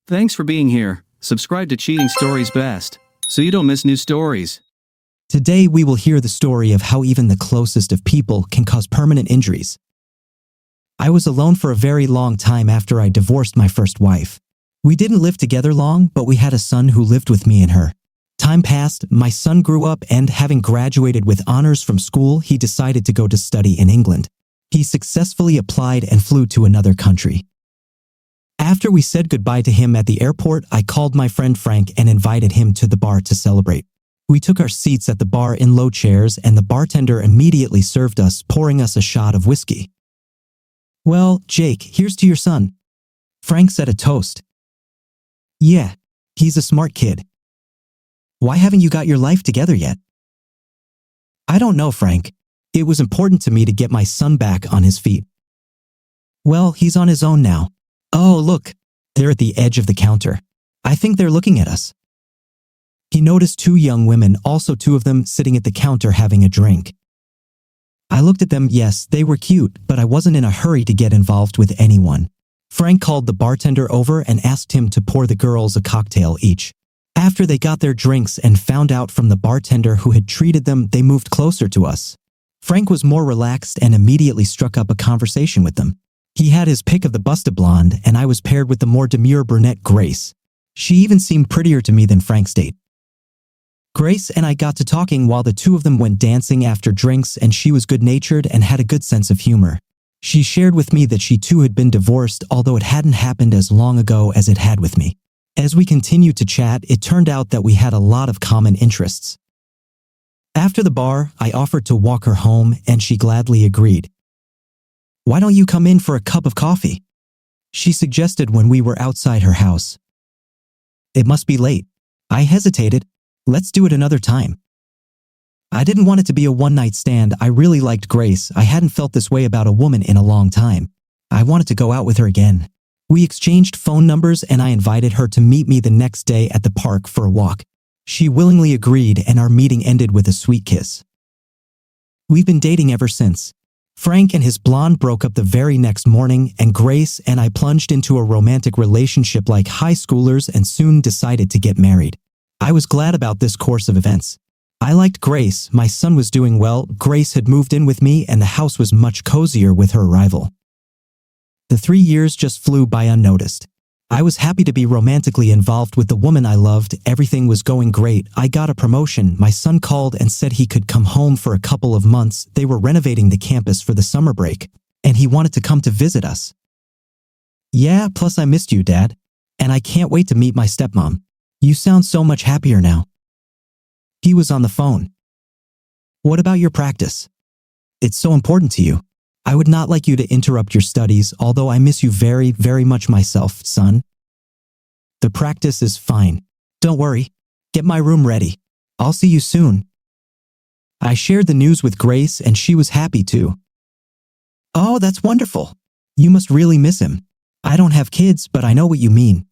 Thanks for being here. Subscribe to Cheating Stories Best, so you don't miss new stories. Today we will hear the story of how even the closest of people can cause permanent injuries. I was alone for a very long time after I divorced my first wife. We didn't live together long, but we had a son who lived with me and her. Time passed, my son grew up, and having graduated with honors from school, he decided to go to study in England. He successfully applied and flew to another country. After we said goodbye to him at the airport, I called my friend Frank and invited him to the bar to celebrate. We took our seats at the bar in low chairs, and the bartender immediately served us, pouring us a shot of whiskey. "Well, Jake, here's to your son." Frank said a toast. "Yeah, he's a smart kid." "Why haven't you got your life together yet?" "I don't know, Frank. It was important to me to get my son back on his feet." "Well, he's on his own now." "Oh, look, they're at the edge of the counter. I think they're looking at us." He noticed two young women, also two of them sitting at the counter having a drink. I looked at them. Yes, they were cute, but I wasn't in a hurry to get involved with anyone. Frank called the bartender over and asked him to pour the girls a cocktail each. After they got their drinks and found out from the bartender who had treated them, they moved closer to us. Frank was more relaxed and immediately struck up a conversation with them. He had his pick of the busted blonde, and I was paired with the more demure brunette Grace. She even seemed prettier to me than Frank's date. Grace and I got to talking while the two of them went dancing after drinks, and she was good-natured and had a good sense of humor. She shared with me that she too had been divorced, although it hadn't happened as long ago as it had with me. As we continued to chat, it turned out that we had a lot of common interests. After the bar, I offered to walk her home, and she gladly agreed. "Why don't you come in for a cup of coffee?" she suggested when we were outside her house. "It must be late." I hesitated. "Let's do it another time." I didn't want it to be a one-night stand. I really liked Grace. I hadn't felt this way about a woman in a long time. I wanted to go out with her again. We exchanged phone numbers, and I invited her to meet me the next day at the park for a walk. She willingly agreed, and our meeting ended with a sweet kiss. We've been dating ever since. Frank and his blonde broke up the very next morning, and Grace and I plunged into a romantic relationship like high schoolers and soon decided to get married. I was glad about this course of events. I liked Grace, my son was doing well, Grace had moved in with me, and the house was much cozier with her arrival. The 3 years just flew by unnoticed. I was happy to be romantically involved with the woman I loved. Everything was going great. I got a promotion. My son called and said he could come home for a couple of months. They were renovating the campus for the summer break, and he wanted to come to visit us. "Yeah, plus I missed you, Dad. And I can't wait to meet my stepmom. You sound so much happier now." He was on the phone. "What about your practice? It's so important to you. I would not like you to interrupt your studies, although I miss you very, very much myself, son." "The practice is fine. Don't worry. Get my room ready. I'll see you soon." I shared the news with Grace, and she was happy too. "Oh, that's wonderful. You must really miss him. I don't have kids, but I know what you mean."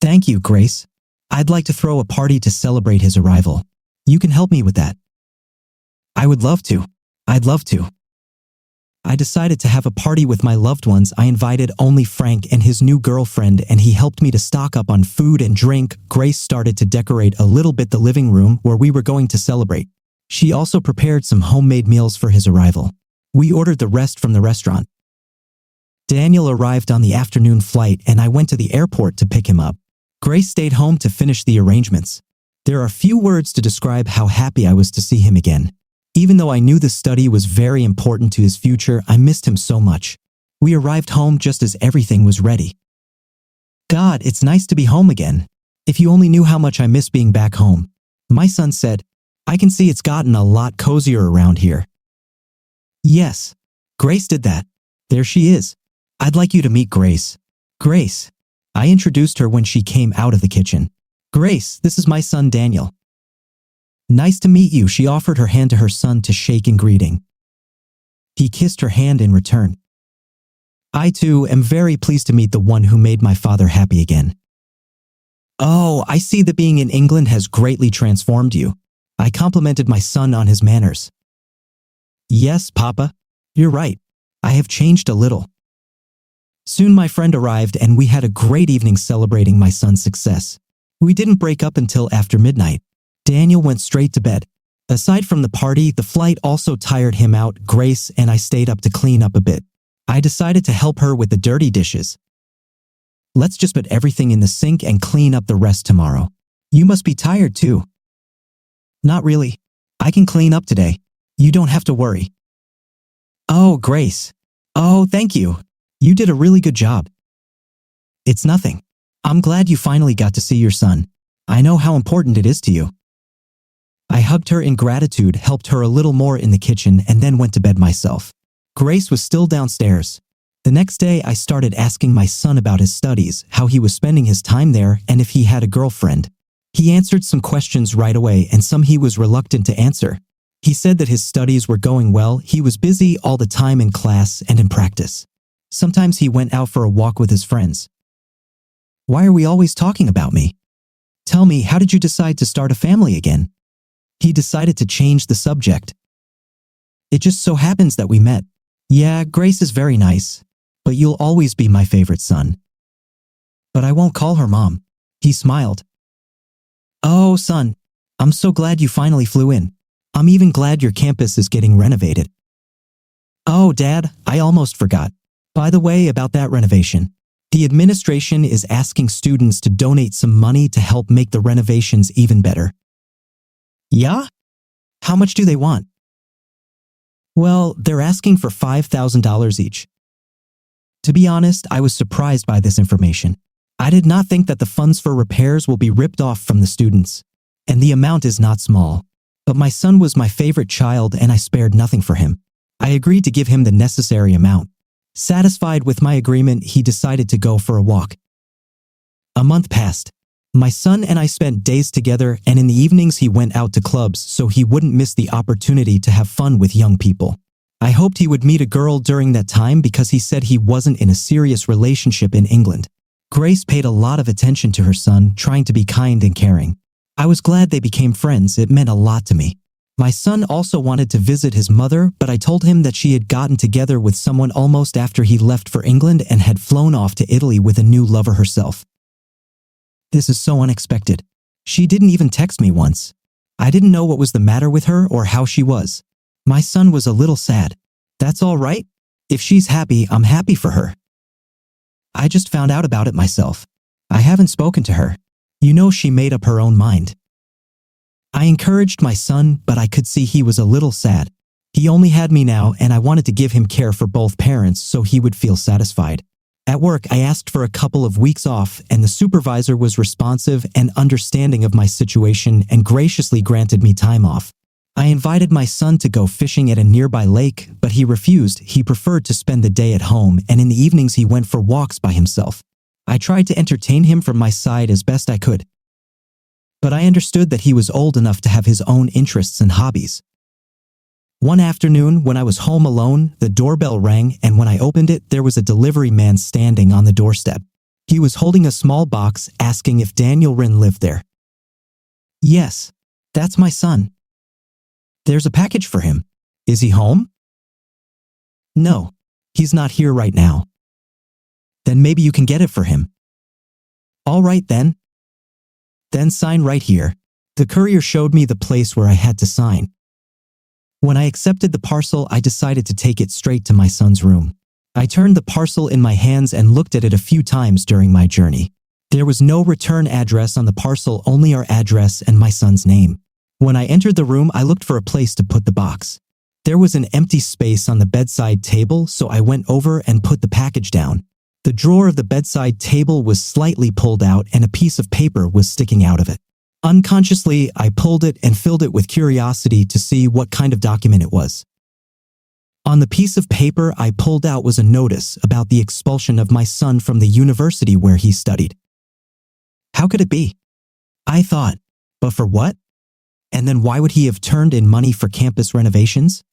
"Thank you, Grace. I'd like to throw a party to celebrate his arrival. You can help me with that." "I would love to. I'd love to." I decided to have a party with my loved ones. I invited only Frank and his new girlfriend, and he helped me to stock up on food and drink. Grace started to decorate a little bit the living room where we were going to celebrate. She also prepared some homemade meals for his arrival. We ordered the rest from the restaurant. Daniel arrived on the afternoon flight, and I went to the airport to pick him up. Grace stayed home to finish the arrangements. There are few words to describe how happy I was to see him again. Even though I knew the study was very important to his future, I missed him so much. We arrived home just as everything was ready. "God, it's nice to be home again. If you only knew how much I miss being back home." My son said, "I can see it's gotten a lot cozier around here." Yes, Grace did that. There she is. "I'd like you to meet Grace." "Grace." I introduced her when she came out of the kitchen. "Grace, this is my son Daniel." "Nice to meet you." She offered her hand to her son to shake in greeting. He kissed her hand in return. "I too am very pleased to meet the one who made my father happy again." "Oh, I see that being in England has greatly transformed you." I complimented my son on his manners. "Yes, Papa. You're right. I have changed a little." Soon my friend arrived and we had a great evening celebrating my son's success. We didn't break up until after midnight. Daniel went straight to bed. Aside from the party, the flight also tired him out. Grace and I stayed up to clean up a bit. I decided to help her with the dirty dishes. Let's just put everything in the sink and clean up the rest tomorrow. You must be tired too. Not really. I can clean up today. You don't have to worry. Oh, Grace. Oh, thank you. You did a really good job. It's nothing. I'm glad you finally got to see your son. I know how important it is to you. I hugged her in gratitude, helped her a little more in the kitchen, and then went to bed myself. Grace was still downstairs. The next day, I started asking my son about his studies, how he was spending his time there, and if he had a girlfriend. He answered some questions right away, and some he was reluctant to answer. He said that his studies were going well. He was busy all the time in class and in practice. Sometimes he went out for a walk with his friends. Why are we always talking about me? Tell me, how did you decide to start a family again? He decided to change the subject. It just so happens that we met. Yeah, Grace is very nice, but you'll always be my favorite son. But I won't call her mom. He smiled. Oh, son, I'm so glad you finally flew in. I'm even glad your campus is getting renovated. Oh, Dad, I almost forgot. By the way, about that renovation, the administration is asking students to donate some money to help make the renovations even better. Yeah? How much do they want? Well, they're asking for $5,000 each. To be honest, I was surprised by this information. I did not think that the funds for repairs will be ripped off from the students. And the amount is not small. But my son was my favorite child and I spared nothing for him. I agreed to give him the necessary amount. Satisfied with my agreement, he decided to go for a walk. A month passed. My son and I spent days together, and in the evenings he went out to clubs so he wouldn't miss the opportunity to have fun with young people. I hoped he would meet a girl during that time because he said he wasn't in a serious relationship in England. Grace paid a lot of attention to her son, trying to be kind and caring. I was glad they became friends. It meant a lot to me. My son also wanted to visit his mother, but I told him that she had gotten together with someone almost after he left for England and had flown off to Italy with a new lover herself. This is so unexpected. She didn't even text me once. I didn't know what was the matter with her or how she was. My son was a little sad. That's all right. If she's happy, I'm happy for her. I just found out about it myself. I haven't spoken to her. You know, she made up her own mind. I encouraged my son, but I could see he was a little sad. He only had me now, and I wanted to give him care for both parents so he would feel satisfied. At work, I asked for a couple of weeks off, and the supervisor was responsive and understanding of my situation and graciously granted me time off. I invited my son to go fishing at a nearby lake, but he refused. He preferred to spend the day at home, and in the evenings he went for walks by himself. I tried to entertain him from my side as best I could. But I understood that he was old enough to have his own interests and hobbies. One afternoon, when I was home alone, the doorbell rang, and when I opened it, there was a delivery man standing on the doorstep. He was holding a small box, asking if Daniel Rin lived there. Yes, that's my son. There's a package for him. Is he home? No, he's not here right now. Then maybe you can get it for him. All right then. Then sign right here. The courier showed me the place where I had to sign. When I accepted the parcel, I decided to take it straight to my son's room. I turned the parcel in my hands and looked at it a few times during my journey. There was no return address on the parcel, only our address and my son's name. When I entered the room, I looked for a place to put the box. There was an empty space on the bedside table, so I went over and put the package down. The drawer of the bedside table was slightly pulled out and a piece of paper was sticking out of it. Unconsciously, I pulled it and filled it with curiosity to see what kind of document it was. On the piece of paper I pulled out was a notice about the expulsion of my son from the university where he studied. How could it be? I thought, but for what? And then why would he have turned in money for campus renovations?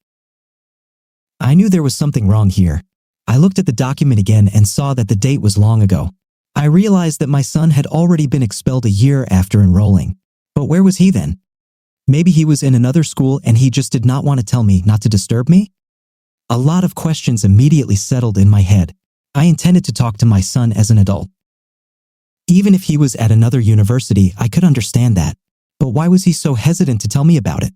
I knew there was something wrong here. I looked at the document again and saw that the date was long ago. I realized that my son had already been expelled a year after enrolling. But where was he then? Maybe he was in another school and he just did not want to tell me not to disturb me? A lot of questions immediately settled in my head. I intended to talk to my son as an adult. Even if he was at another university, I could understand that. But why was he so hesitant to tell me about it?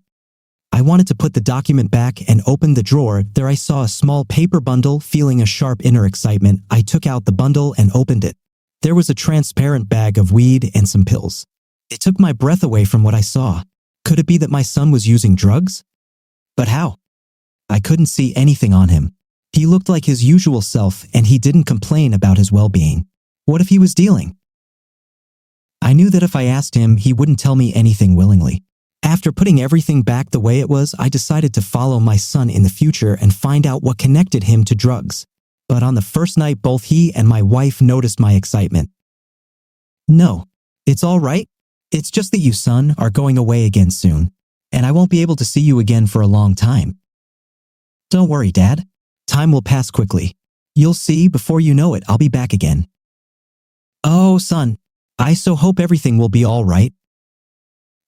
I wanted to put the document back and open the drawer. There I saw a small paper bundle. Feeling a sharp inner excitement, I took out the bundle and opened it. There was a transparent bag of weed and some pills. It took my breath away from what I saw. Could it be that my son was using drugs? But how? I couldn't see anything on him. He looked like his usual self and he didn't complain about his well-being. What if he was dealing? I knew that if I asked him, he wouldn't tell me anything willingly. After putting everything back the way it was, I decided to follow my son in the future and find out what connected him to drugs. But on the first night, both he and my wife noticed my excitement. No, it's all right. It's just that you, son, are going away again soon, and I won't be able to see you again for a long time. Don't worry, Dad. Time will pass quickly. You'll see, before you know it, I'll be back again. Oh, son, I so hope everything will be all right.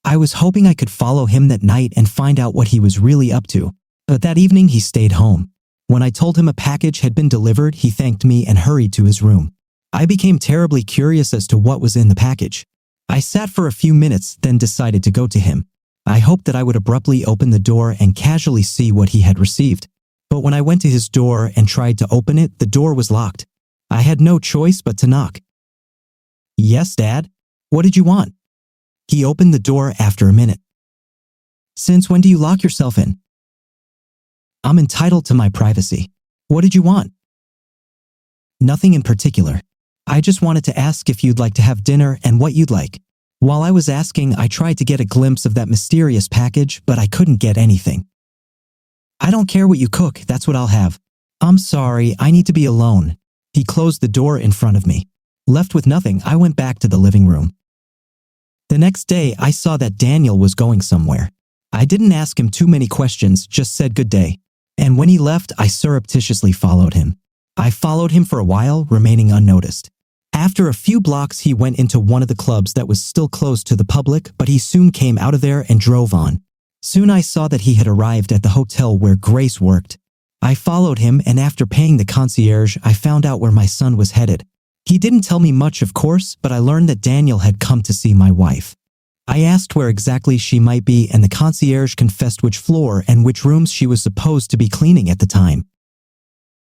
I was hoping I could follow him that night and find out what he was really up to, but that evening he stayed home. When I told him a package had been delivered, he thanked me and hurried to his room. I became terribly curious as to what was in the package. I sat for a few minutes, then decided to go to him. I hoped that I would abruptly open the door and casually see what he had received. But when I went to his door and tried to open it, the door was locked. I had no choice but to knock. Yes, Dad. What did you want? He opened the door after a minute. Since when do you lock yourself in? I'm entitled to my privacy. What did you want? Nothing in particular. I just wanted to ask if you'd like to have dinner and what you'd like. While I was asking, I tried to get a glimpse of that mysterious package, but I couldn't get anything. I don't care what you cook, that's what I'll have. I'm sorry, I need to be alone. He closed the door in front of me. Left with nothing, I went back to the living room. The next day, I saw that Daniel was going somewhere. I didn't ask him too many questions, just said good day. And when he left, I surreptitiously followed him. I followed him for a while, remaining unnoticed. After a few blocks, he went into one of the clubs that was still closed to the public, but he soon came out of there and drove on. Soon I saw that he had arrived at the hotel where Grace worked. I followed him, and after paying the concierge, I found out where my son was headed. He didn't tell me much, of course, but I learned that Daniel had come to see my wife. I asked where exactly she might be, and the concierge confessed which floor and which rooms she was supposed to be cleaning at the time.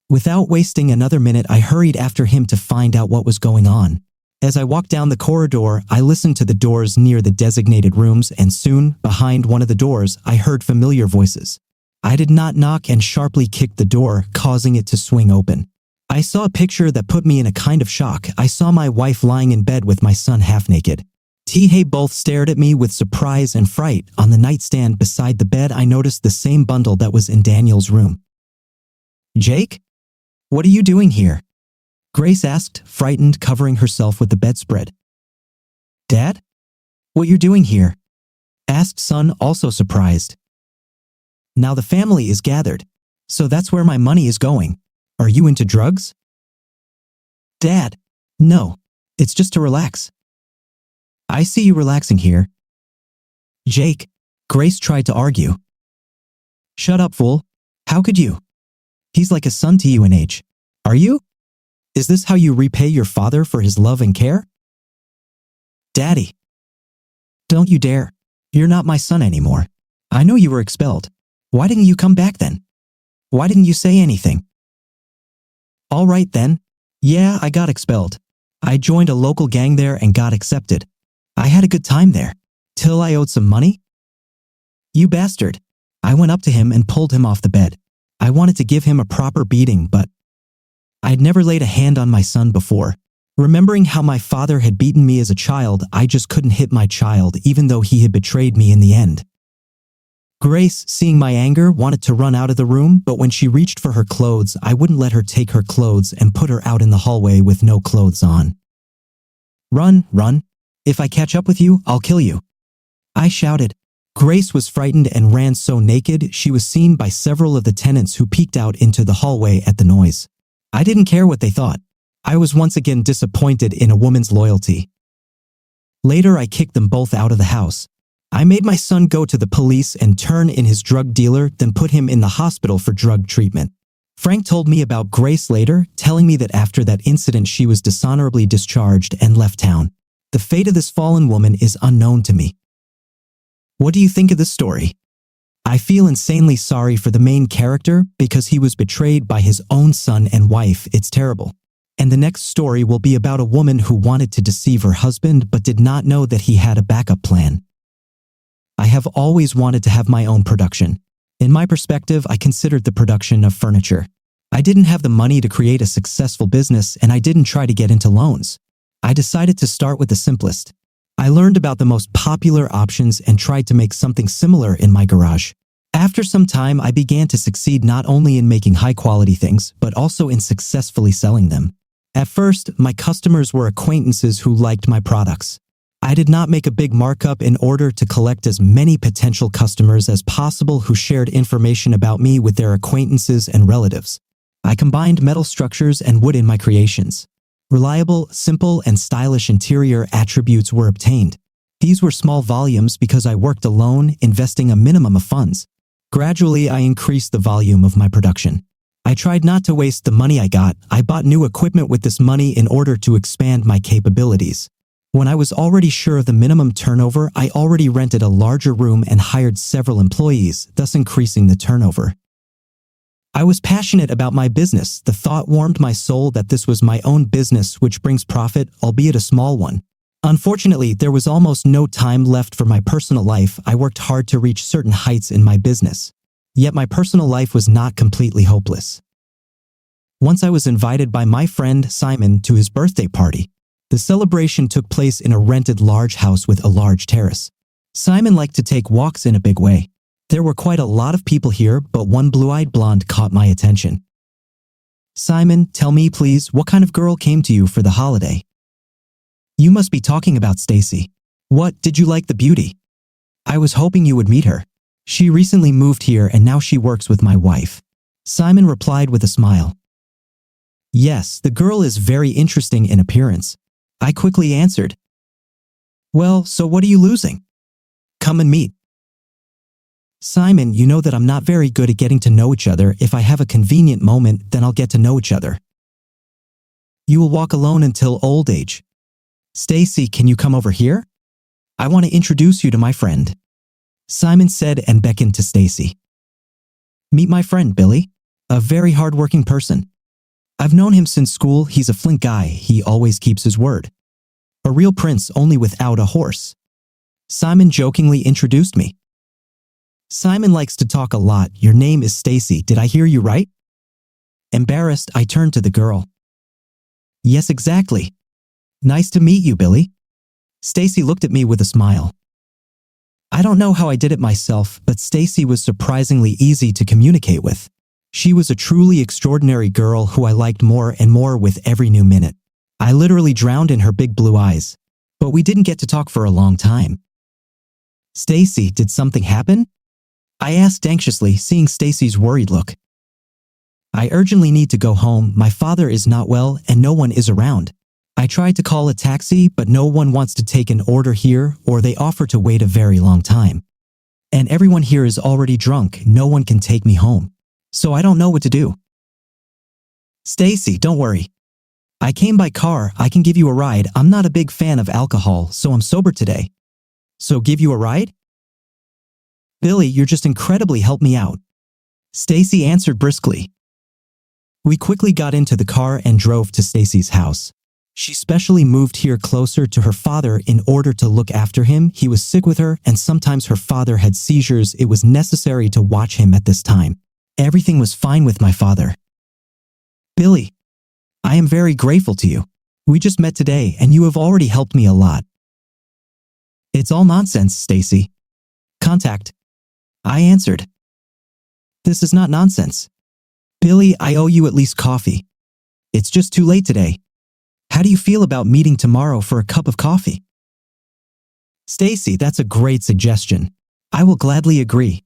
Without wasting another minute, I hurried after him to find out what was going on. As I walked down the corridor, I listened to the doors near the designated rooms, and soon, behind one of the doors, I heard familiar voices. I did not knock and sharply kicked the door, causing it to swing open. I saw a picture that put me in a kind of shock. I saw my wife lying in bed with my son half naked. They both stared at me with surprise and fright. On the nightstand beside the bed, I noticed the same bundle that was in Daniel's room. Jake? What are you doing here? Grace asked, frightened, covering herself with the bedspread. Dad? What you're doing here? Asked son, also surprised. Now the family is gathered, so that's where my money is going. Are you into drugs? Dad, no, it's just to relax. I see you relaxing here. Jake, Grace tried to argue. Shut up, fool. How could you? He's like a son to you in age. Are you? Is this how you repay your father for his love and care? Daddy. Don't you dare. You're not my son anymore. I know you were expelled. Why didn't you come back then? Why didn't you say anything? All right then. Yeah, I got expelled. I joined a local gang there and got accepted. I had a good time there. Till I owed some money. You bastard. I went up to him and pulled him off the bed. I wanted to give him a proper beating, but I'd never laid a hand on my son before. Remembering how my father had beaten me as a child, I just couldn't hit my child even though he had betrayed me in the end. Grace, seeing my anger, wanted to run out of the room, but when she reached for her clothes, I wouldn't let her take her clothes and put her out in the hallway with no clothes on. Run, run. If I catch up with you, I'll kill you. I shouted. Grace was frightened and ran so naked she was seen by several of the tenants who peeked out into the hallway at the noise. I didn't care what they thought. I was once again disappointed in a woman's loyalty. Later, I kicked them both out of the house. I made my son go to the police and turn in his drug dealer, then put him in the hospital for drug treatment. Frank told me about Grace later, telling me that after that incident she was dishonorably discharged and left town. The fate of this fallen woman is unknown to me. What do you think of this story? I feel insanely sorry for the main character because he was betrayed by his own son and wife. It's terrible. And the next story will be about a woman who wanted to deceive her husband but did not know that he had a backup plan. I have always wanted to have my own production. In my perspective, I considered the production of furniture. I didn't have the money to create a successful business and I didn't try to get into loans. I decided to start with the simplest. I learned about the most popular options and tried to make something similar in my garage. After some time, I began to succeed not only in making high-quality things, but also in successfully selling them. At first, my customers were acquaintances who liked my products. I did not make a big markup in order to collect as many potential customers as possible who shared information about me with their acquaintances and relatives. I combined metal structures and wood in my creations. Reliable, simple, and stylish interior attributes were obtained. These were small volumes because I worked alone, investing a minimum of funds. Gradually, I increased the volume of my production. I tried not to waste the money I got. I bought new equipment with this money in order to expand my capabilities. When I was already sure of the minimum turnover, I already rented a larger room and hired several employees, thus increasing the turnover. I was passionate about my business. The thought warmed my soul that this was my own business which brings profit, albeit a small one. Unfortunately, there was almost no time left for my personal life. I worked hard to reach certain heights in my business. Yet my personal life was not completely hopeless. Once I was invited by my friend Simon to his birthday party. The celebration took place in a rented large house with a large terrace. Simon liked to take walks in a big way. There were quite a lot of people here, but one blue-eyed blonde caught my attention. Simon, tell me please, what kind of girl came to you for the holiday? You must be talking about Stacy. What, did you like the beauty? I was hoping you would meet her. She recently moved here and now she works with my wife. Simon replied with a smile. Yes, the girl is very interesting in appearance. I quickly answered. Well, so what are you losing? Come and meet. Simon, you know that I'm not very good at getting to know each other. If I have a convenient moment, then I'll get to know each other. You will walk alone until old age. Stacy, can you come over here? I want to introduce you to my friend. Simon said and beckoned to Stacy. Meet my friend, Billy. A very hard-working person. I've known him since school. He's a flink guy. He always keeps his word. A real prince, only without a horse. Simon jokingly introduced me. Simon likes to talk a lot. Your name is Stacy. Did I hear you right? Embarrassed, I turned to the girl. Yes, exactly. Nice to meet you, Billy. Stacy looked at me with a smile. I don't know how I did it myself, but Stacy was surprisingly easy to communicate with. She was a truly extraordinary girl who I liked more and more with every new minute. I literally drowned in her big blue eyes. But we didn't get to talk for a long time. Stacy, did something happen? I asked anxiously, seeing Stacy's worried look. I urgently need to go home. My father is not well and no one is around. I tried to call a taxi, but no one wants to take an order here or they offer to wait a very long time. And everyone here is already drunk. No one can take me home. So I don't know what to do. Stacy, don't worry. I came by car. I can give you a ride. I'm not a big fan of alcohol, so I'm sober today. So give you a ride? Billy, you're just incredibly helped me out. Stacy answered briskly. We quickly got into the car and drove to Stacy's house. She specially moved here closer to her father in order to look after him. He was sick with her and sometimes her father had seizures. It was necessary to watch him at this time. Everything was fine with my father. Billy, I am very grateful to you. We just met today and you have already helped me a lot. It's all nonsense, Stacy. Contact. I answered. This is not nonsense. Billy, I owe you at least coffee. It's just too late today. How do you feel about meeting tomorrow for a cup of coffee? Stacy, that's a great suggestion. I will gladly agree.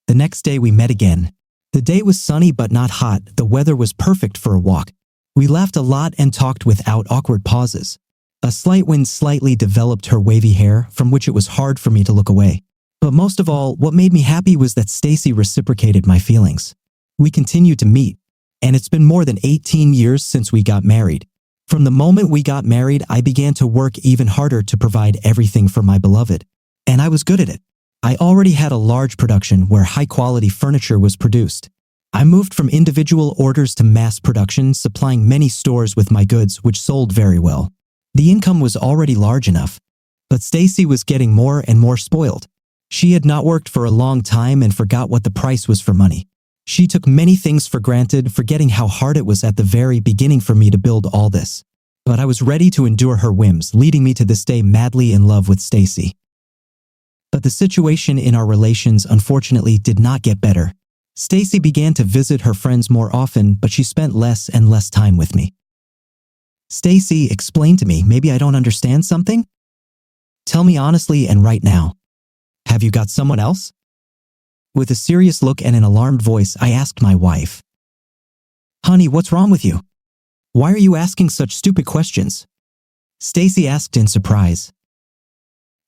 The next day we met again. The day was sunny but not hot. The weather was perfect for a walk. We laughed a lot and talked without awkward pauses. A slight wind slightly developed her wavy hair, from which it was hard for me to look away. But most of all, what made me happy was that Stacy reciprocated my feelings. We continued to meet, and it's been more than 18 years since we got married. From the moment we got married, I began to work even harder to provide everything for my beloved, and I was good at it. I already had a large production where high-quality furniture was produced. I moved from individual orders to mass production, supplying many stores with my goods, which sold very well. The income was already large enough, but Stacy was getting more and more spoiled. She had not worked for a long time and forgot what the price was for money. She took many things for granted, forgetting how hard it was at the very beginning for me to build all this. But I was ready to endure her whims, leading me to this day madly in love with Stacy. But the situation in our relations unfortunately did not get better. Stacy began to visit her friends more often, but she spent less and less time with me. Stacy, explain to me, maybe I don't understand something? Tell me honestly and right now. Have you got someone else? With a serious look and an alarmed voice, I asked my wife. Honey, what's wrong with you? Why are you asking such stupid questions? Stacy asked in surprise.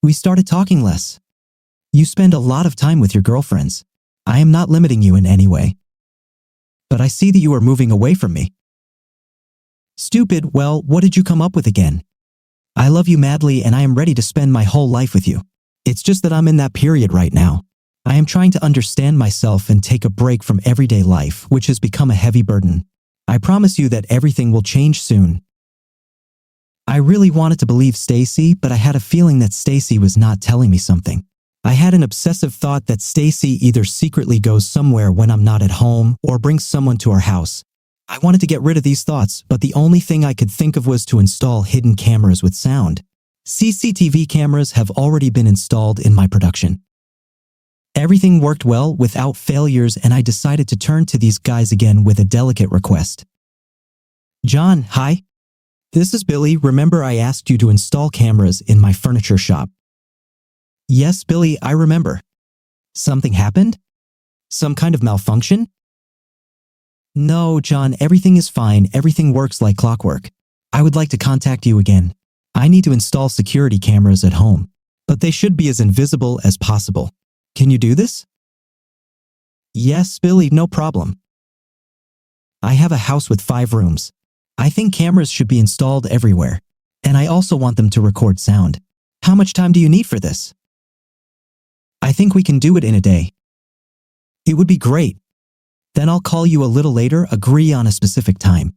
We started talking less. You spend a lot of time with your girlfriends. I am not limiting you in any way. But I see that you are moving away from me. Stupid, well, what did you come up with again? I love you madly and I am ready to spend my whole life with you. It's just that I'm in that period right now. I am trying to understand myself and take a break from everyday life, which has become a heavy burden. I promise you that everything will change soon. I really wanted to believe Stacy, but I had a feeling that Stacy was not telling me something. I had an obsessive thought that Stacy either secretly goes somewhere when I'm not at home or brings someone to our house. I wanted to get rid of these thoughts, but the only thing I could think of was to install hidden cameras with sound. CCTV cameras have already been installed in my production. Everything worked well without failures, and I decided to turn to these guys again with a delicate request. John, hi. This is Billy. Remember I asked you to install cameras in my furniture shop? Yes, Billy, I remember. Something happened? Some kind of malfunction? No, John, everything is fine. Everything works like clockwork. I would like to contact you again. I need to install security cameras at home, but they should be as invisible as possible. Can you do this? Yes, Billy, no problem. I have a house with 5 rooms. I think cameras should be installed everywhere, and I also want them to record sound. How much time do you need for this? I think we can do it in a day. It would be great. Then I'll call you a little later, agree on a specific time.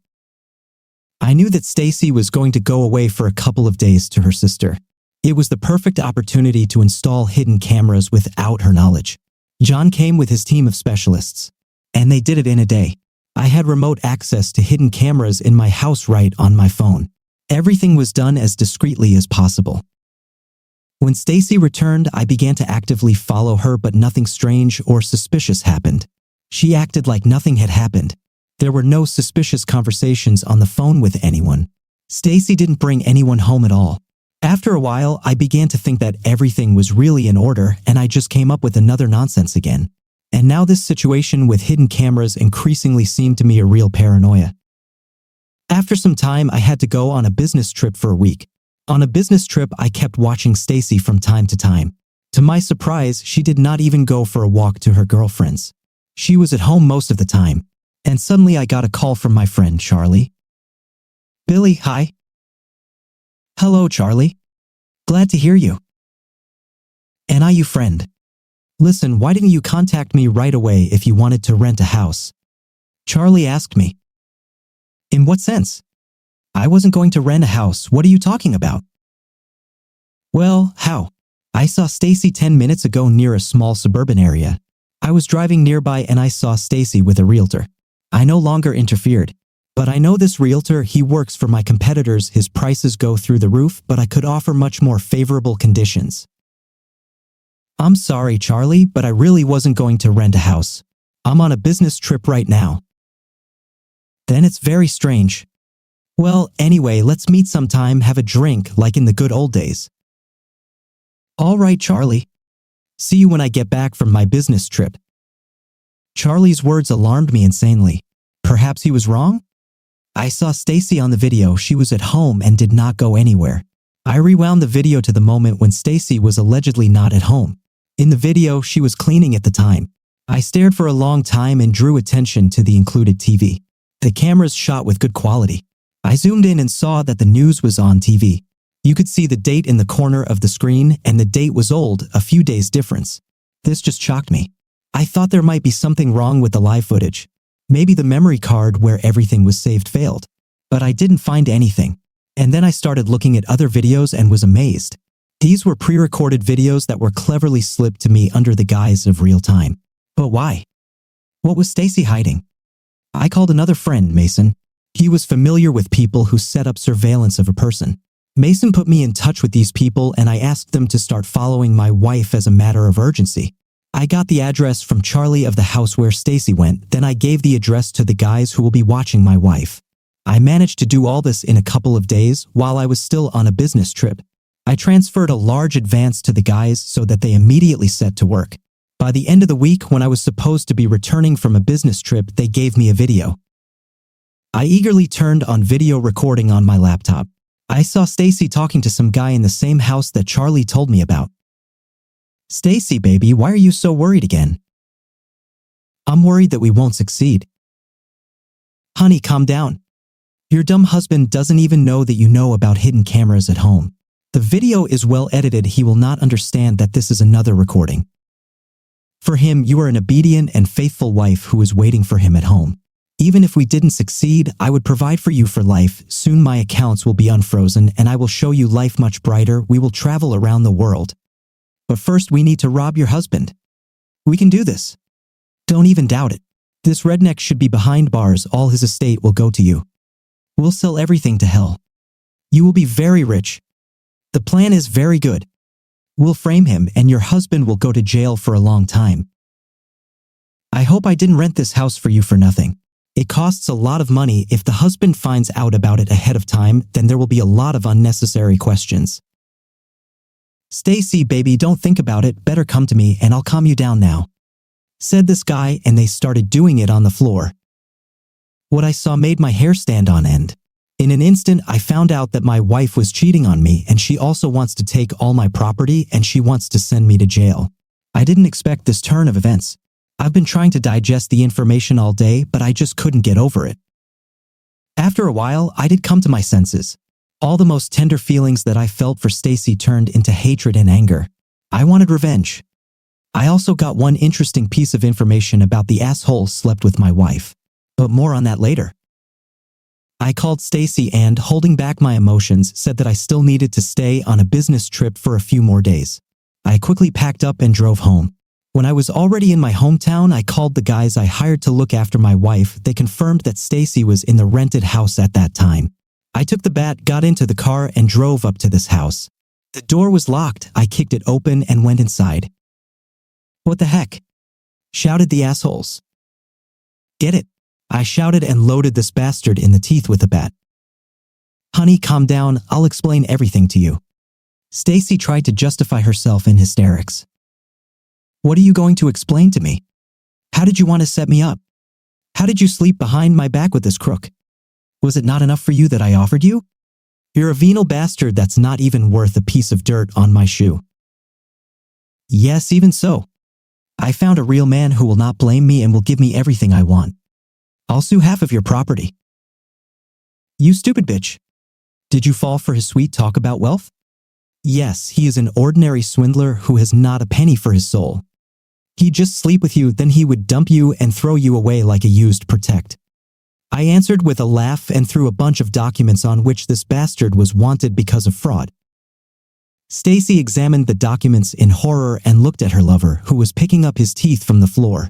I knew that Stacy was going to go away for a couple of days to her sister. It was the perfect opportunity to install hidden cameras without her knowledge. John came with his team of specialists, and they did it in a day. I had remote access to hidden cameras in my house right on my phone. Everything was done as discreetly as possible. When Stacy returned, I began to actively follow her, but nothing strange or suspicious happened. She acted like nothing had happened. There were no suspicious conversations on the phone with anyone. Stacy didn't bring anyone home at all. After a while, I began to think that everything was really in order, and I just came up with another nonsense again. And now this situation with hidden cameras increasingly seemed to me a real paranoia. After some time, I had to go on a business trip for a week. On a business trip, I kept watching Stacy from time to time. To my surprise, she did not even go for a walk to her girlfriends. She was at home most of the time. And suddenly I got a call from my friend, Charlie. Billy, hi. Hello, Charlie. Glad to hear you. And you friend. Listen, why didn't you contact me right away if you wanted to rent a house? Charlie asked me. In what sense? I wasn't going to rent a house. What are you talking about? Well, how? I saw Stacy 10 minutes ago near a small suburban area. I was driving nearby and I saw Stacy with a realtor. I no longer interfered. But I know this realtor, he works for my competitors. His prices go through the roof, but I could offer much more favorable conditions. I'm sorry, Charlie, but I really wasn't going to rent a house. I'm on a business trip right now. Then it's very strange. Well, anyway, let's meet sometime, have a drink, like in the good old days. All right, Charlie. See you when I get back from my business trip. Charlie's words alarmed me insanely. Perhaps he was wrong? I saw Stacy on the video. She was at home and did not go anywhere. I rewound the video to the moment when Stacy was allegedly not at home. In the video, she was cleaning at the time. I stared for a long time and drew attention to the included TV. The cameras shot with good quality. I zoomed in and saw that the news was on TV. You could see the date in the corner of the screen, and the date was old, a few days difference. This just shocked me. I thought there might be something wrong with the live footage. Maybe the memory card where everything was saved failed. But I didn't find anything. And then I started looking at other videos and was amazed. These were pre-recorded videos that were cleverly slipped to me under the guise of real time. But why? What was Stacy hiding? I called another friend, Mason. He was familiar with people who set up surveillance of a person. Mason put me in touch with these people and I asked them to start following my wife as a matter of urgency. I got the address from Charlie of the house where Stacy went, then I gave the address to the guys who will be watching my wife. I managed to do all this in a couple of days while I was still on a business trip. I transferred a large advance to the guys so that they immediately set to work. By the end of the week, when I was supposed to be returning from a business trip, they gave me a video. I eagerly turned on video recording on my laptop. I saw Stacy talking to some guy in the same house that Charlie told me about. "Stacy, baby, why are you so worried again?" "I'm worried that we won't succeed." "Honey, calm down. Your dumb husband doesn't even know that you know about hidden cameras at home. The video is well edited. He will not understand that this is another recording. For him, you are an obedient and faithful wife who is waiting for him at home. Even if we didn't succeed, I would provide for you for life. Soon my accounts will be unfrozen and I will show you life much brighter. We will travel around the world. But first we need to rob your husband. We can do this. Don't even doubt it. This redneck should be behind bars. All his estate will go to you. We'll sell everything to hell. You will be very rich. The plan is very good. We'll frame him and your husband will go to jail for a long time. I hope I didn't rent this house for you for nothing. It costs a lot of money. If the husband finds out about it ahead of time, then there will be a lot of unnecessary questions. Stacy, baby, don't think about it. Better come to me and I'll calm you down now," said this guy, and they started doing it on the floor. What I saw made my hair stand on end. In an instant, I found out that my wife was cheating on me and she also wants to take all my property and she wants to send me to jail. I didn't expect this turn of events. I've been trying to digest the information all day, but I just couldn't get over it. After a while, I did come to my senses. All the most tender feelings that I felt for Stacy turned into hatred and anger. I wanted revenge. I also got one interesting piece of information about the asshole slept with my wife. But more on that later. I called Stacy and, holding back my emotions, said that I still needed to stay on a business trip for a few more days. I quickly packed up and drove home. When I was already in my hometown, I called the guys I hired to look after my wife. They confirmed that Stacy was in the rented house at that time. I took the bat, got into the car, and drove up to this house. The door was locked. I kicked it open and went inside. "What the heck?" shouted the assholes. "Get it," I shouted and loaded this bastard in the teeth with a bat. "Honey, calm down. I'll explain everything to you." Stacy tried to justify herself in hysterics. "What are you going to explain to me? How did you want to set me up? How did you sleep behind my back with this crook? Was it not enough for you that I offered you? You're a venal bastard that's not even worth a piece of dirt on my shoe." "Yes, even so. I found a real man who will not blame me and will give me everything I want. I'll sue half of your property." "You stupid bitch. Did you fall for his sweet talk about wealth?" "Yes, he is an ordinary swindler who has not a penny for his soul. He'd just sleep with you, then he would dump you and throw you away like a used Protect." I answered with a laugh and threw a bunch of documents on which this bastard was wanted because of fraud. Stacy examined the documents in horror and looked at her lover, who was picking up his teeth from the floor.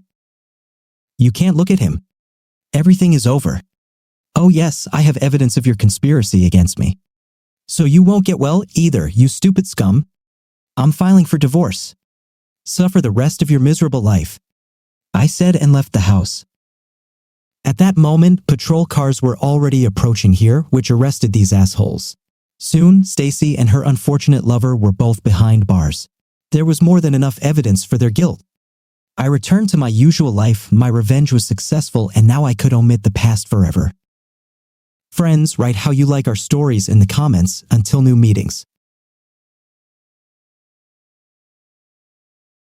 "You can't look at him. Everything is over. Oh yes, I have evidence of your conspiracy against me. So you won't get well either, you stupid scum. I'm filing for divorce. Suffer the rest of your miserable life," I said and left the house. At that moment, patrol cars were already approaching here, which arrested these assholes. Soon, Stacy and her unfortunate lover were both behind bars. There was more than enough evidence for their guilt. I returned to my usual life, my revenge was successful, and now I could omit the past forever. Friends, write how you like our stories in the comments. Until new meetings.